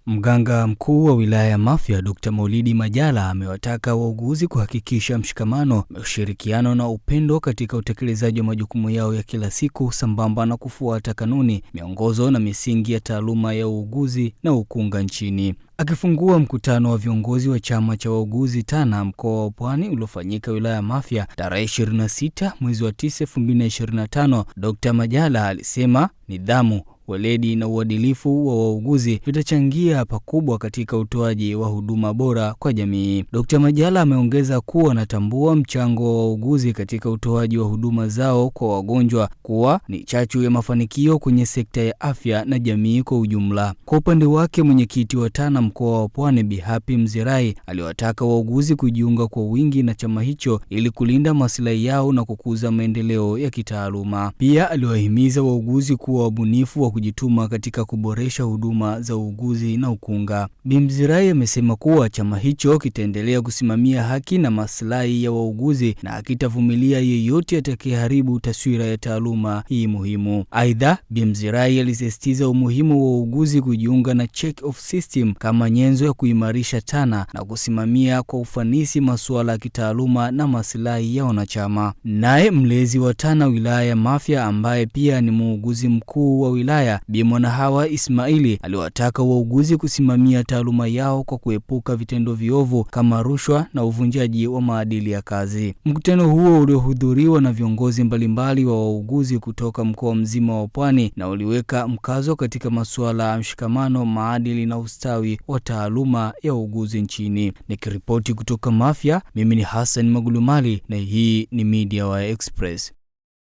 Mganga mkuu wa wilaya ya Mafia Dr. Maulidi Majala amewataka wauguzi kuhakikisha mshikamano, ushirikiano na upendo katika utekelezaji wa majukumu yao ya kila siku sambamba na kufuata kanuni, miongozo na misingi ya taaluma ya uuguzi na ukunga nchini. Akifungua mkutano wa viongozi wa chama cha wauguzi TANA mkoa wa Pwani uliofanyika wilaya ya Mafia tarehe 26 mwezi wa 9 2025, Dr. Majala alisema nidhamu, weledi na uadilifu wa wauguzi vitachangia pakubwa katika utoaji wa huduma bora kwa jamii. Dr. Majala ameongeza kuwa anatambua mchango wa wauguzi katika utoaji wa huduma zao kwa wagonjwa kuwa ni chachu ya mafanikio kwenye sekta ya afya na jamii kwa ujumla. Kwa upande wake, mwenyekiti wa TANA mkoa wa Pwani Bi Happy Mzirai aliwataka wauguzi kujiunga kwa wingi na chama hicho ili kulinda maslahi yao na kukuza maendeleo ya kitaaluma. Pia aliwahimiza wauguzi kuwa wabunifu wa kujituma katika kuboresha huduma za uuguzi na ukunga. Bi Mzirai amesema kuwa chama hicho kitaendelea kusimamia haki na maslahi ya wauguzi na hakitavumilia yeyote atakayeharibu taswira ya taaluma hii muhimu. Aidha, Bi Mzirai alisisitiza umuhimu wa wauguzi kujiunga na check off system kama nyenzo ya kuimarisha TANA na kusimamia kwa ufanisi masuala ya kitaaluma na maslahi ya wanachama. Naye mlezi wa TANA wilaya ya Mafia ambaye pia ni muuguzi mkuu wa wilaya Bi Mwanahawa Ismaili aliwataka wauguzi kusimamia taaluma yao kwa kuepuka vitendo viovu kama rushwa na uvunjaji wa maadili ya kazi. Mkutano huo uliohudhuriwa na viongozi mbalimbali wa wauguzi kutoka mkoa mzima wa Pwani na uliweka mkazo katika masuala ya mshikamano, maadili na ustawi wa taaluma ya uuguzi nchini. Nikiripoti kutoka Mafia, mimi ni Hassan Magulumali na hii ni Media Wire Express.